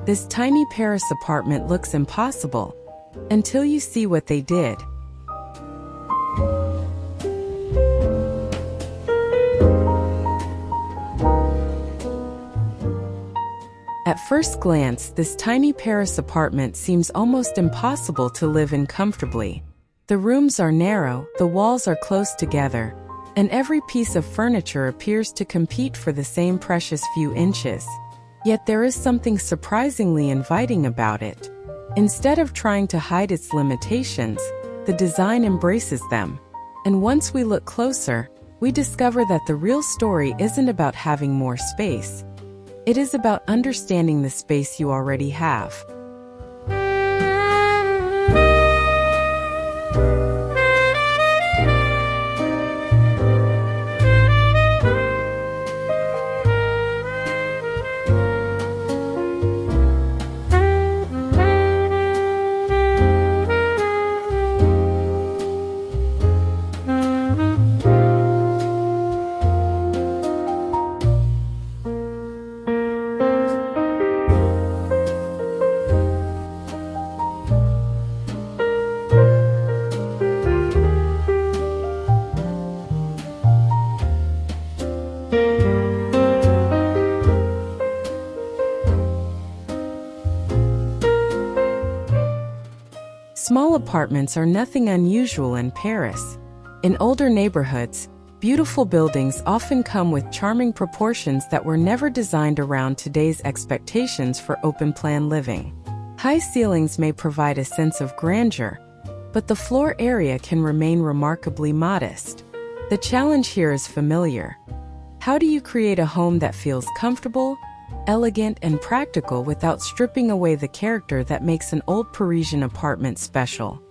This tiny Paris apartment looks impossible until you see what they did. At first glance, this tiny Paris apartment seems almost impossible to live in comfortably. The rooms are narrow, the walls are close together, and every piece of furniture appears to compete for the same precious few inches. Yet there is something surprisingly inviting about it. Instead of trying to hide its limitations, the design embraces them. And once we look closer, we discover that the real story isn't about having more space. It is about understanding the space you already have. Small apartments are nothing unusual in Paris. In older neighborhoods, beautiful buildings often come with charming proportions that were never designed around today's expectations for open-plan living. High ceilings may provide a sense of grandeur, but the floor area can remain remarkably modest. The challenge here is familiar. How do you create a home that feels comfortable, elegant, and practical without stripping away the character that makes an old Parisian apartment special?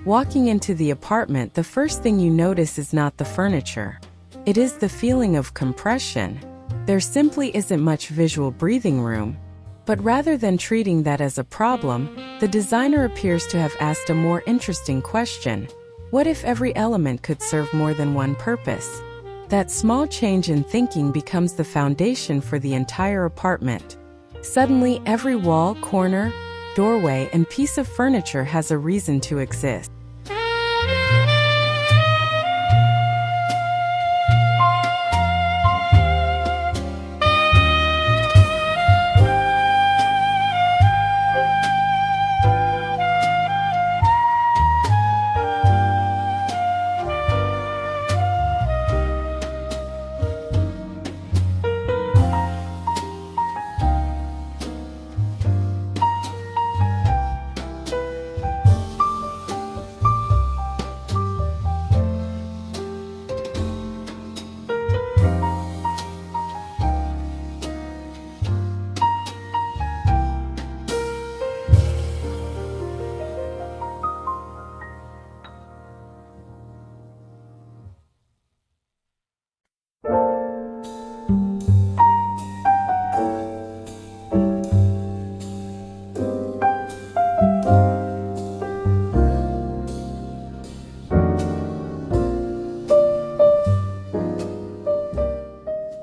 Walking into the apartment, the first thing you notice is not the furniture. It is the feeling of compression. There simply isn't much visual breathing room. But rather than treating that as a problem, the designer appears to have asked a more interesting question. What if every element could serve more than one purpose? That small change in thinking becomes the foundation for the entire apartment. Suddenly, every wall, corner, doorway, and piece of furniture has a reason to exist.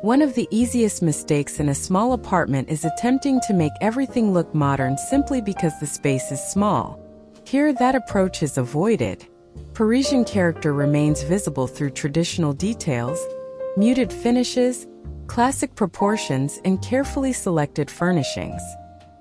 One of the easiest mistakes in a small apartment is attempting to make everything look modern simply because the space is small. Here, that approach is avoided. Parisian character remains visible through traditional details, muted finishes, classic proportions, and carefully selected furnishings.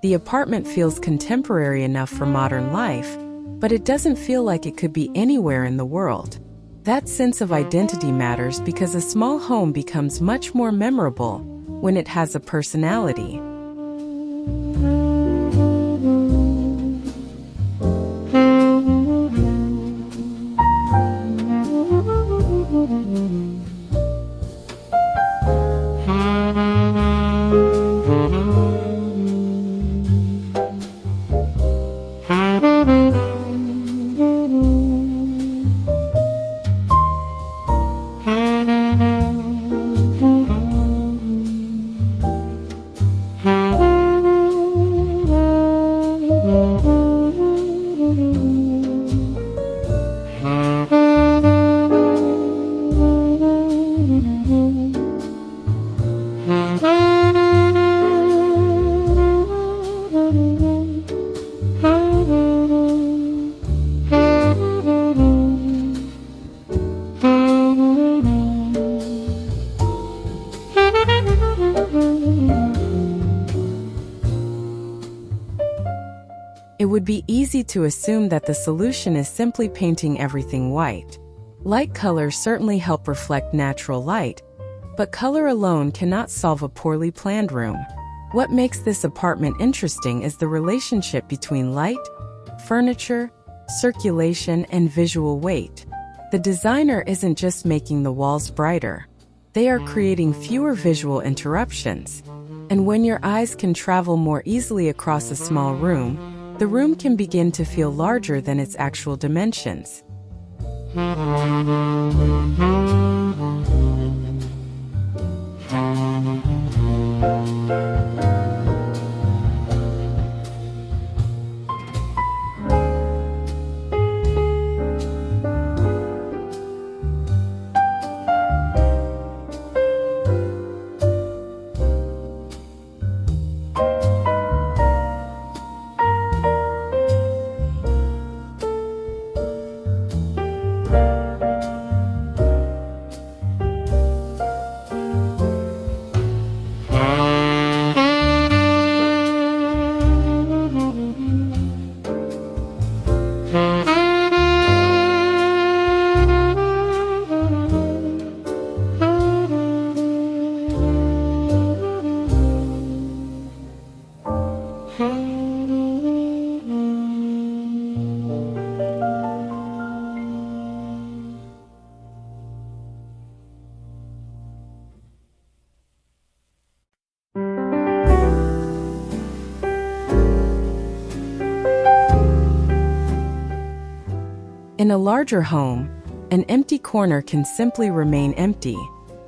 The apartment feels contemporary enough for modern life, but it doesn't feel like it could be anywhere in the world. That sense of identity matters because a small home becomes much more memorable when it has a personality. It would be easy to assume that the solution is simply painting everything white. Light colors certainly help reflect natural light, but color alone cannot solve a poorly planned room. What makes this apartment interesting is the relationship between light, furniture, circulation, and visual weight. The designer isn't just making the walls brighter. They are creating fewer visual interruptions. And when your eyes can travel more easily across a small room, the room can begin to feel larger than its actual dimensions. In a larger home, an empty corner can simply remain empty.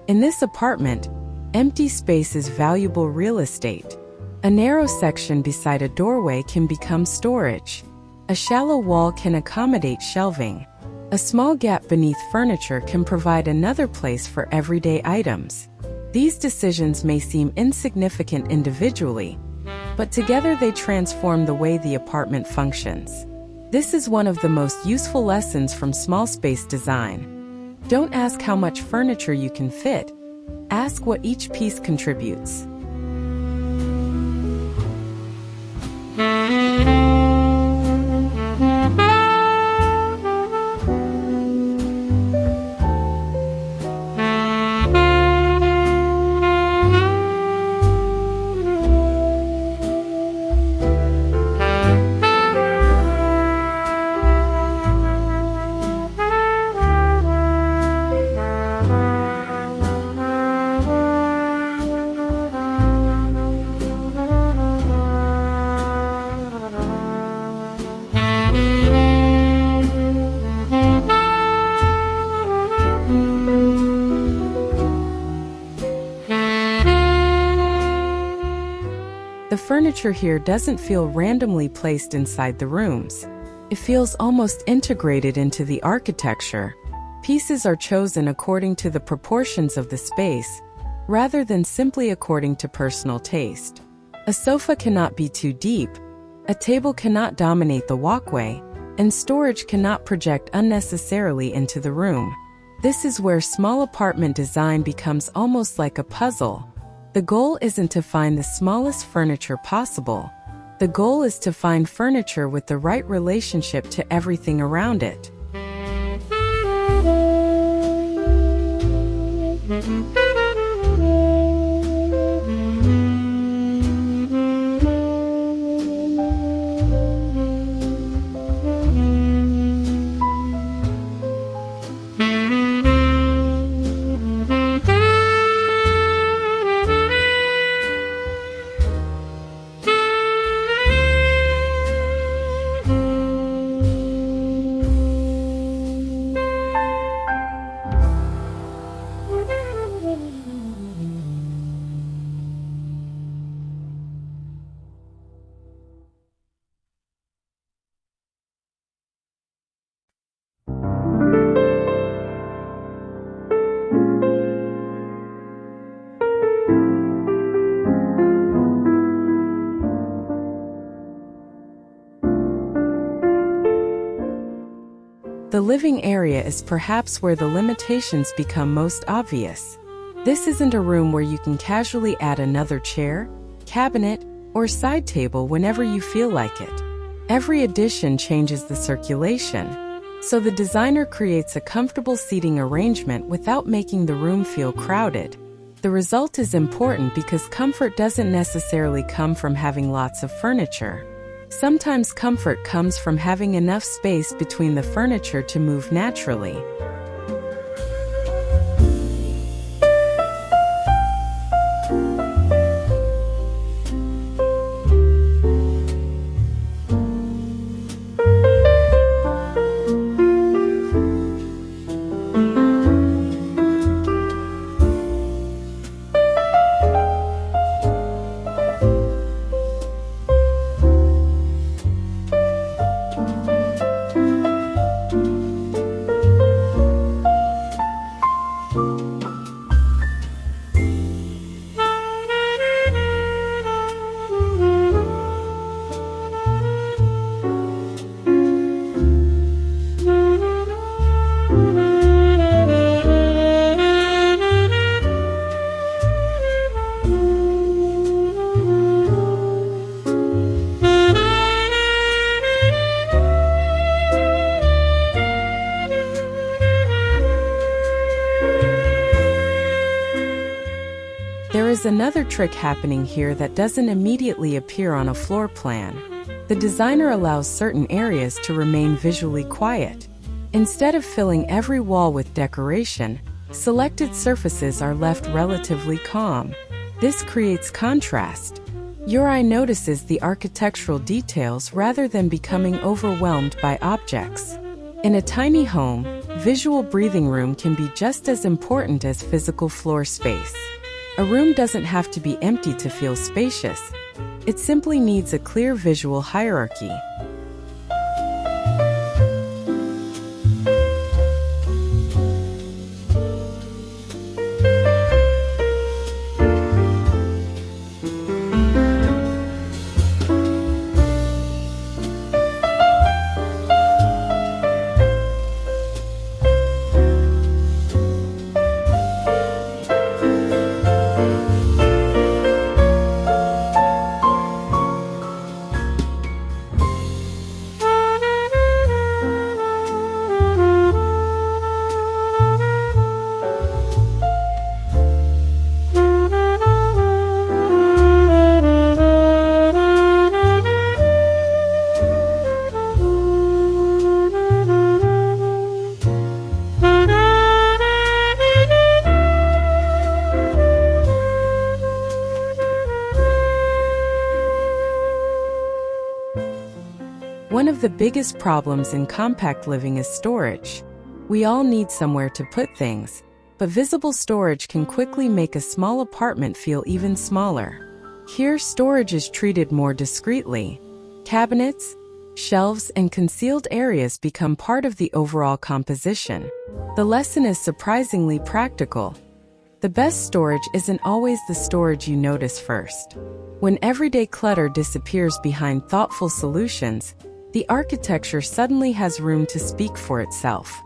In this apartment, empty space is valuable real estate. A narrow section beside a doorway can become storage. A shallow wall can accommodate shelving. A small gap beneath furniture can provide another place for everyday items. These decisions may seem insignificant individually, but together they transform the way the apartment functions. This is one of the most useful lessons from small space design. Don't ask how much furniture you can fit. Ask what each piece contributes. The furniture here doesn't feel randomly placed inside the rooms. It feels almost integrated into the architecture. Pieces are chosen according to the proportions of the space, rather than simply according to personal taste. A sofa cannot be too deep, a table cannot dominate the walkway, and storage cannot project unnecessarily into the room. This is where small apartment design becomes almost like a puzzle. The goal isn't to find the smallest furniture possible. The goal is to find furniture with the right relationship to everything around it. The living area is perhaps where the limitations become most obvious. This isn't a room where you can casually add another chair, cabinet, or side table whenever you feel like it. Every addition changes the circulation, so the designer creates a comfortable seating arrangement without making the room feel crowded. The result is important because comfort doesn't necessarily come from having lots of furniture. Sometimes comfort comes from having enough space between the furniture to move naturally. There is another trick happening here that doesn't immediately appear on a floor plan. The designer allows certain areas to remain visually quiet. Instead of filling every wall with decoration, selected surfaces are left relatively calm. This creates contrast. Your eye notices the architectural details rather than becoming overwhelmed by objects. In a tiny home, visual breathing room can be just as important as physical floor space. A room doesn't have to be empty to feel spacious. It simply needs a clear visual hierarchy. One of the biggest problems in compact living is storage. We all need somewhere to put things, but visible storage can quickly make a small apartment feel even smaller. Here, storage is treated more discreetly. Cabinets, shelves, and concealed areas become part of the overall composition. The lesson is surprisingly practical. The best storage isn't always the storage you notice first. When everyday clutter disappears behind thoughtful solutions, the architecture suddenly has room to speak for itself.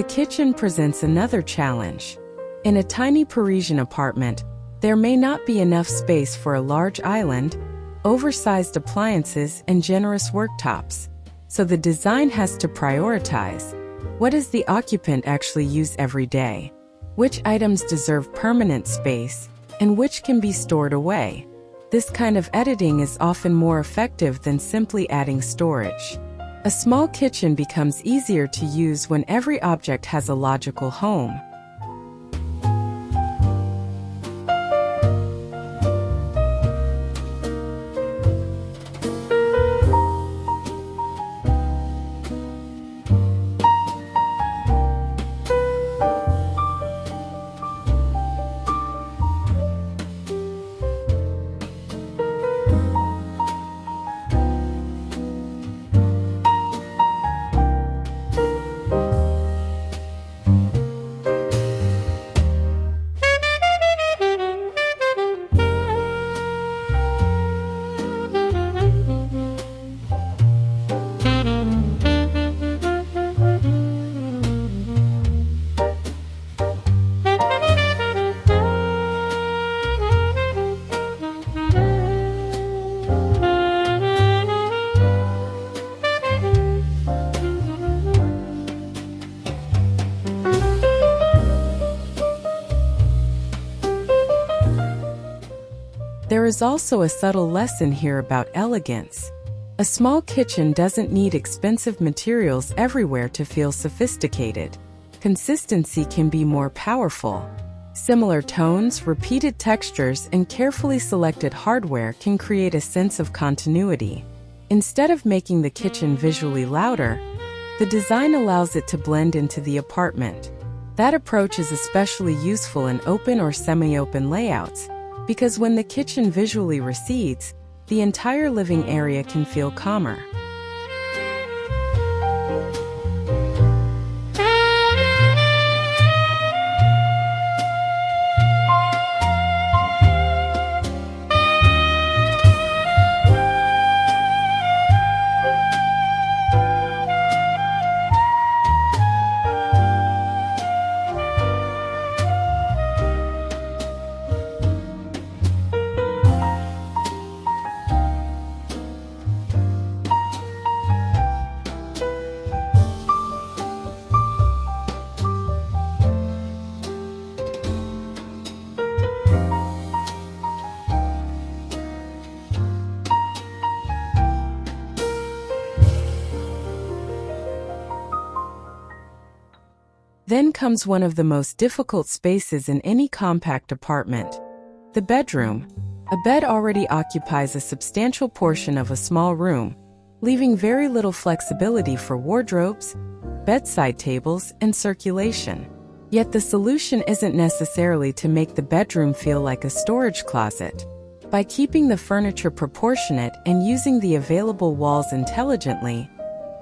kitchen presents another challenge. In a tiny Parisian apartment, there may not be enough space for a large island, oversized appliances, and generous worktops. So the design has to prioritize. What does the occupant actually use every day? Which items deserve permanent space, and which can be stored away? This kind of editing is often more effective than simply adding storage. A small kitchen becomes easier to use when every object has a logical home. There is also a subtle lesson here about elegance. A small kitchen doesn't need expensive materials everywhere to feel sophisticated. Consistency can be more powerful. Similar tones, repeated textures, and carefully selected hardware can create a sense of continuity. Instead of making the kitchen visually louder, the design allows it to blend into the apartment. That approach is especially useful in open or semi-open layouts, because when the kitchen visually recedes, the entire living area can feel calmer. Then comes one of the most difficult spaces in any compact apartment: the bedroom. A bed already occupies a substantial portion of a small room, leaving very little flexibility for wardrobes, bedside tables, and circulation. Yet the solution isn't necessarily to make the bedroom feel like a storage closet. By keeping the furniture proportionate and using the available walls intelligently,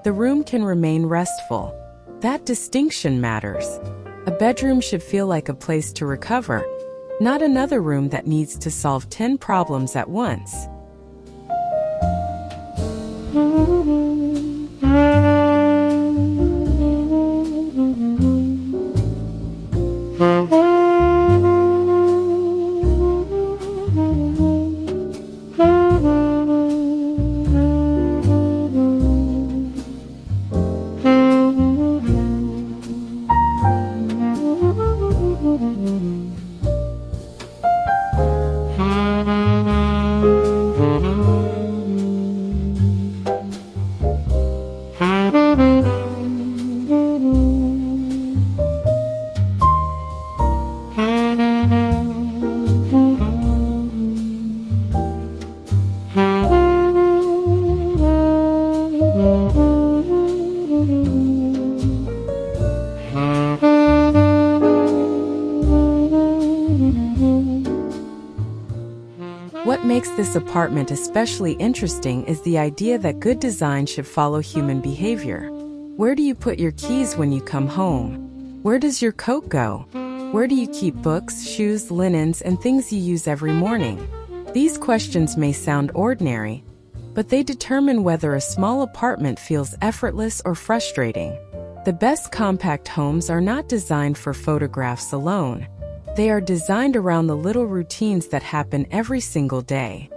the room can remain restful. That distinction matters. A bedroom should feel like a place to recover, not another room that needs to solve 10 problems at once. What makes this apartment especially interesting is the idea that good design should follow human behavior. Where do you put your keys when you come home? Where does your coat go? Where do you keep books, shoes, linens, and things you use every morning? These questions may sound ordinary, but they determine whether a small apartment feels effortless or frustrating. The best compact homes are not designed for photographs alone. They are designed around the little routines that happen every single day.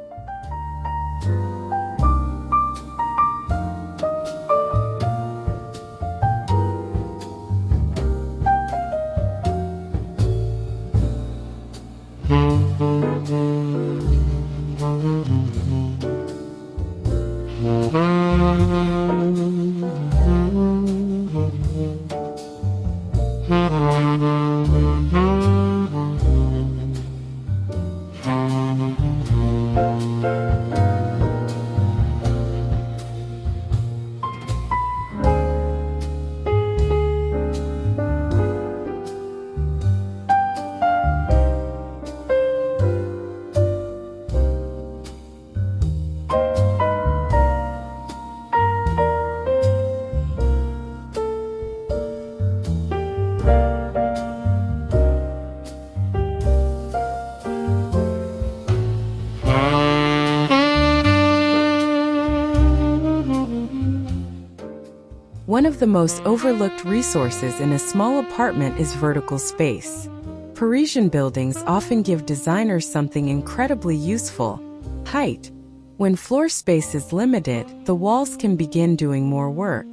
One of the most overlooked resources in a small apartment is vertical space. Parisian buildings often give designers something incredibly useful: height. When floor space is limited, the walls can begin doing more work.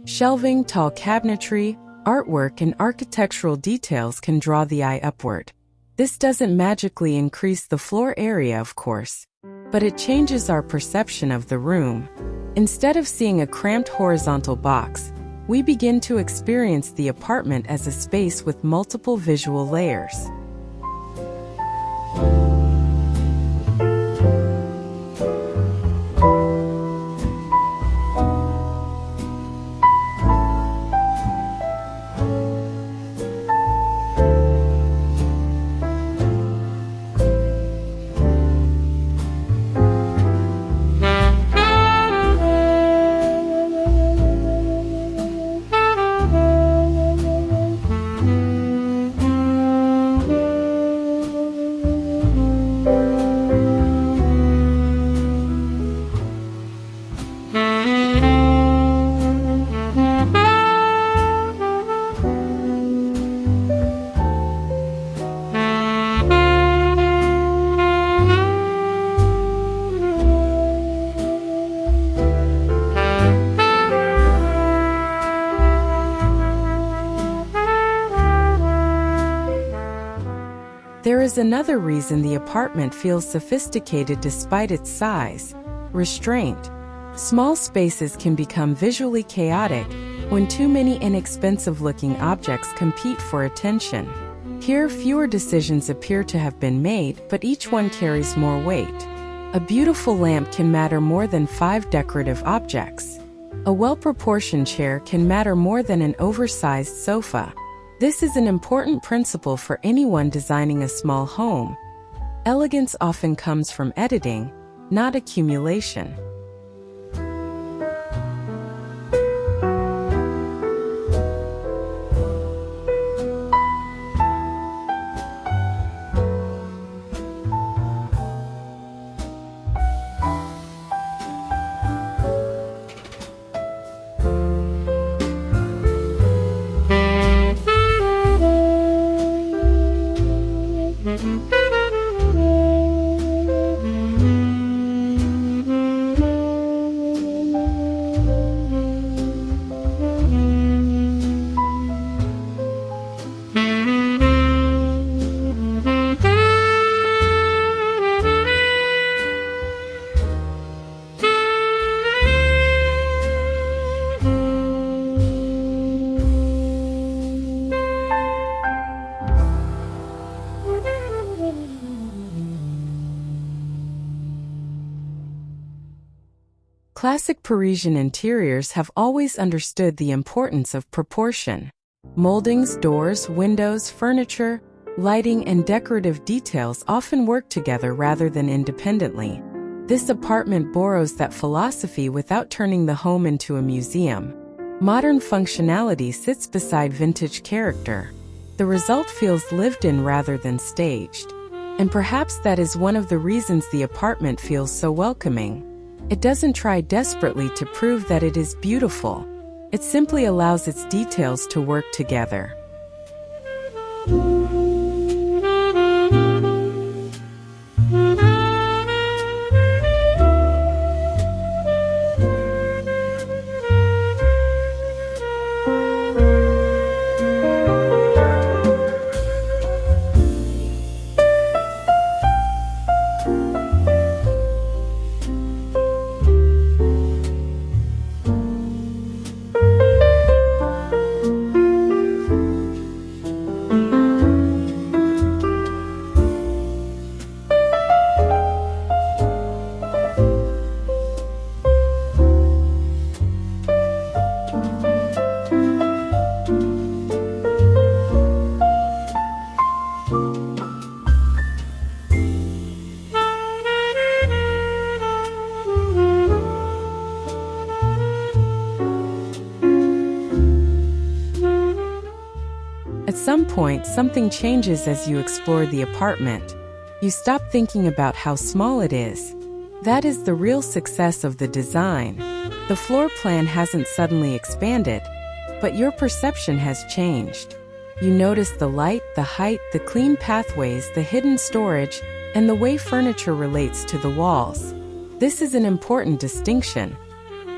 Shelving, tall cabinetry, artwork, and architectural details can draw the eye upward. This doesn't magically increase the floor area, of course, but it changes our perception of the room. Instead of seeing a cramped horizontal box, we begin to experience the apartment as a space with multiple visual layers. There is another reason the apartment feels sophisticated despite its size: restraint. Small spaces can become visually chaotic when too many inexpensive-looking objects compete for attention. Here, fewer decisions appear to have been made, but each one carries more weight. A beautiful lamp can matter more than 5 decorative objects. A well-proportioned chair can matter more than an oversized sofa. This is an important principle for anyone designing a small home. Elegance often comes from editing, not accumulation. Classic Parisian interiors have always understood the importance of proportion. Moldings, doors, windows, furniture, lighting, and decorative details often work together rather than independently. This apartment borrows that philosophy without turning the home into a museum. Modern functionality sits beside vintage character. The result feels lived in rather than staged. And perhaps that is one of the reasons the apartment feels so welcoming. It doesn't try desperately to prove that it is beautiful. It simply allows its details to work together. At some point, something changes as you explore the apartment. You stop thinking about how small it is. That is the real success of the design. The floor plan hasn't suddenly expanded, but your perception has changed. You notice the light, the height, the clean pathways, the hidden storage, and the way furniture relates to the walls. This is an important distinction.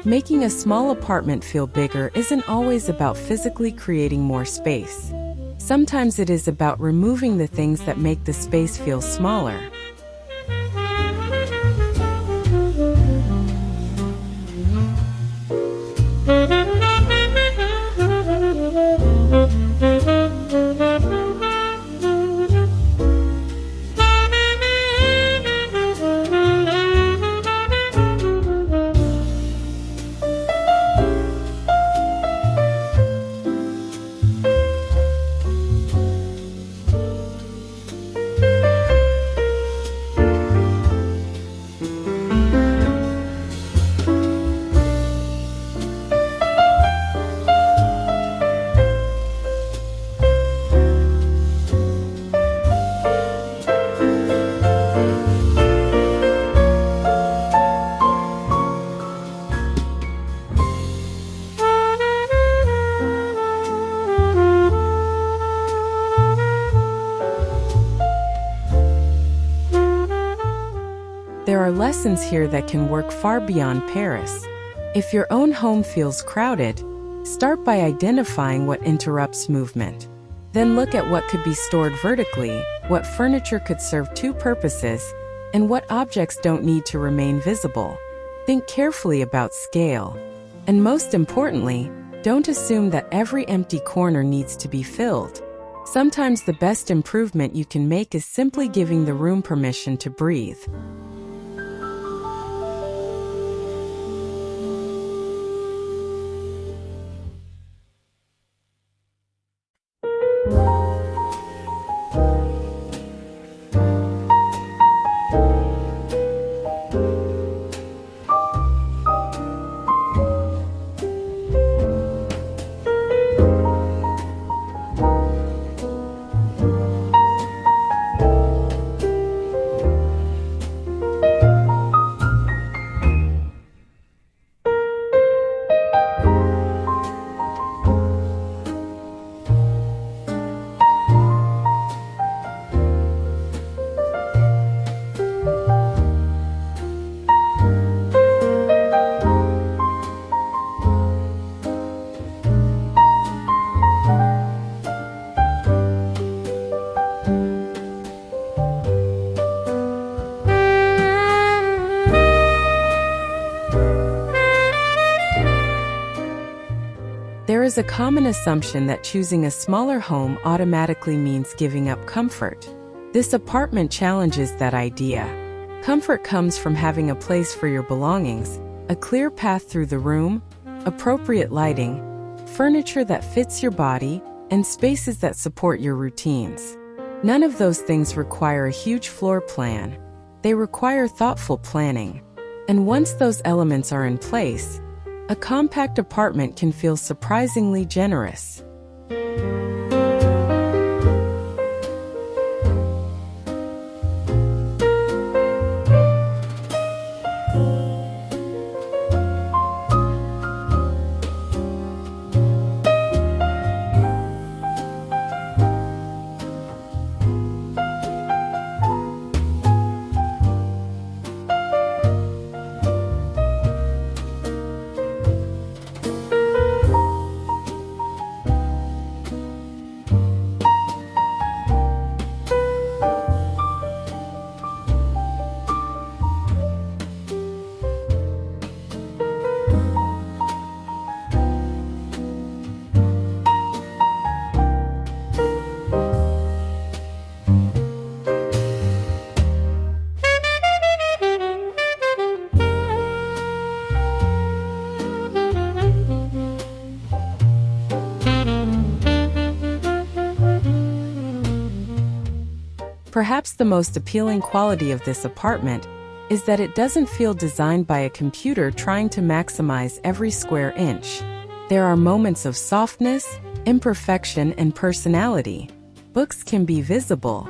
Making a small apartment feel bigger isn't always about physically creating more space. Sometimes it is about removing the things that make the space feel smaller. There are lessons here that can work far beyond Paris. If your own home feels crowded, start by identifying what interrupts movement. Then look at what could be stored vertically, what furniture could serve two purposes, and what objects don't need to remain visible. Think carefully about scale. And most importantly, don't assume that every empty corner needs to be filled. Sometimes the best improvement you can make is simply giving the room permission to breathe. There is a common assumption that choosing a smaller home automatically means giving up comfort. This apartment challenges that idea. Comfort comes from having a place for your belongings, a clear path through the room, appropriate lighting, furniture that fits your body, and spaces that support your routines. None of those things require a huge floor plan. They require thoughtful planning. And once those elements are in place, a compact apartment can feel surprisingly generous. Perhaps the most appealing quality of this apartment is that it doesn't feel designed by a computer trying to maximize every square inch. There are moments of softness, imperfection, and personality. Books can be visible.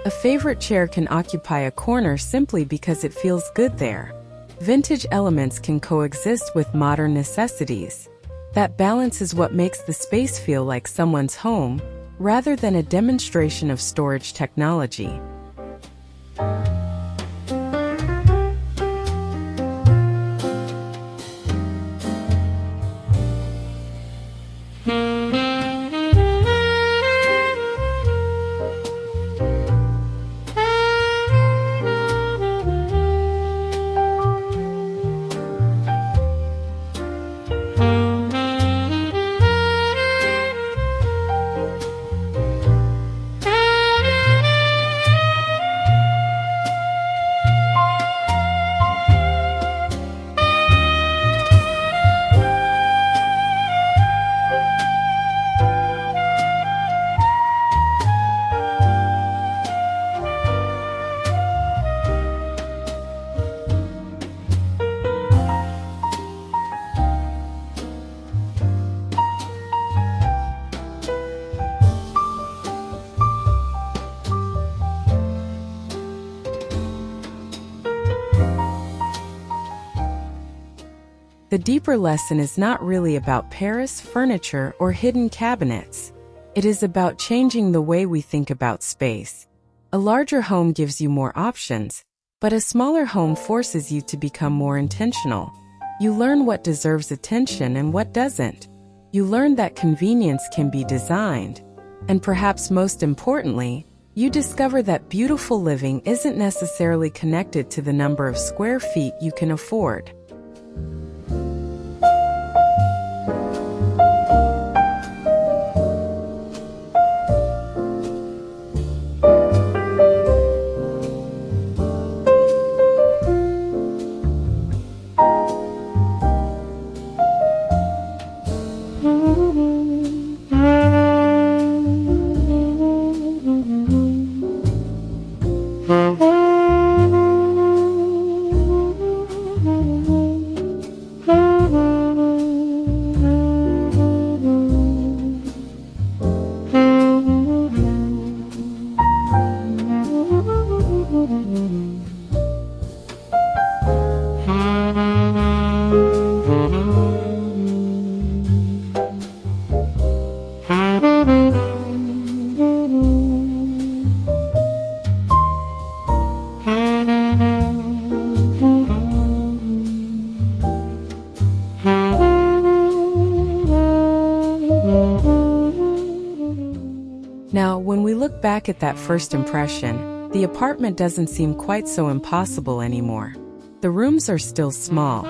A favorite chair can occupy a corner simply because it feels good there. Vintage elements can coexist with modern necessities. That balance is what makes the space feel like someone's home, rather than a demonstration of storage technology. The deeper lesson is not really about Paris furniture or hidden cabinets. It is about changing the way we think about space. A larger home gives you more options, but a smaller home forces you to become more intentional. You learn what deserves attention and what doesn't. You learn that convenience can be designed. And perhaps most importantly, you discover that beautiful living isn't necessarily connected to the number of square feet you can afford. Now, when we look back at that first impression, the apartment doesn't seem quite so impossible anymore. The rooms are still small.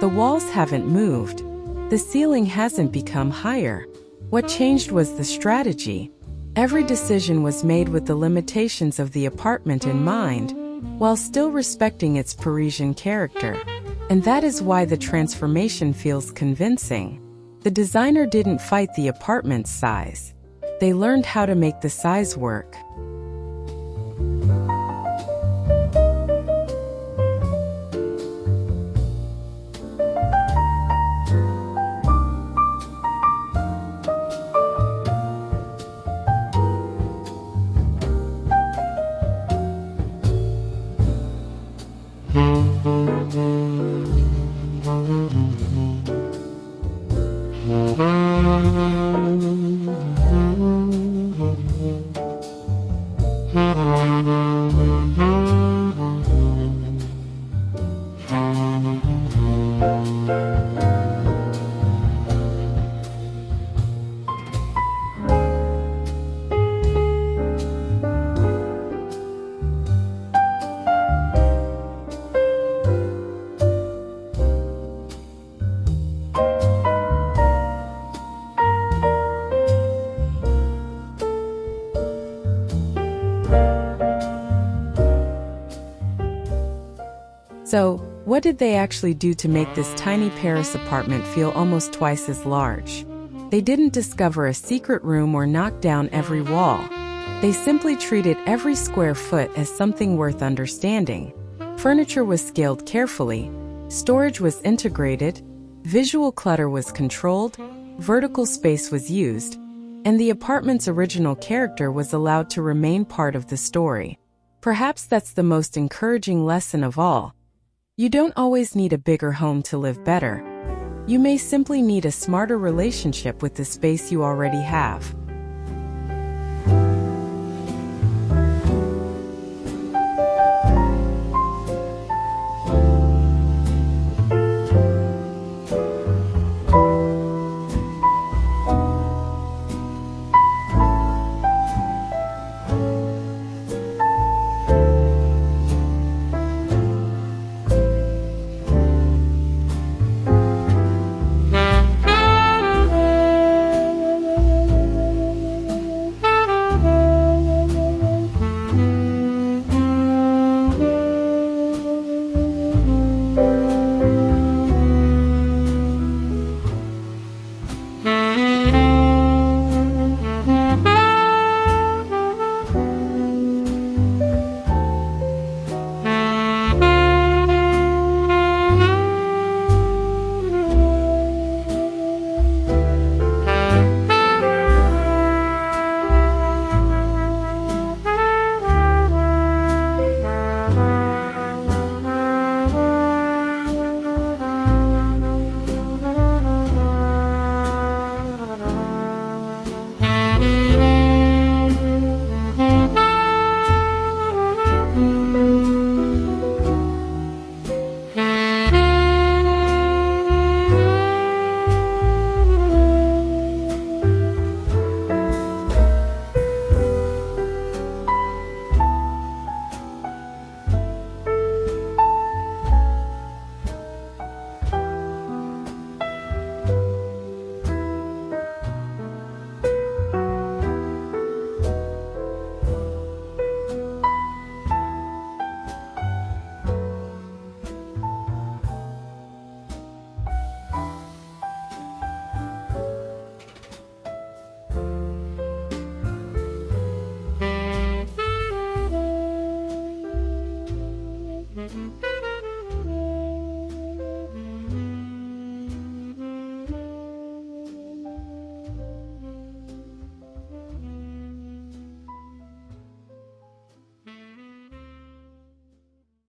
The walls haven't moved. The ceiling hasn't become higher. What changed was the strategy. Every decision was made with the limitations of the apartment in mind, while still respecting its Parisian character. And that is why the transformation feels convincing. The designer didn't fight the apartment's size. They learned how to make the size work. So, what did they actually do to make this tiny Paris apartment feel almost twice as large? They didn't discover a secret room or knock down every wall. They simply treated every square foot as something worth understanding. Furniture was scaled carefully, storage was integrated, visual clutter was controlled, vertical space was used, and the apartment's original character was allowed to remain part of the story. Perhaps that's the most encouraging lesson of all. You don't always need a bigger home to live better. You may simply need a smarter relationship with the space you already have.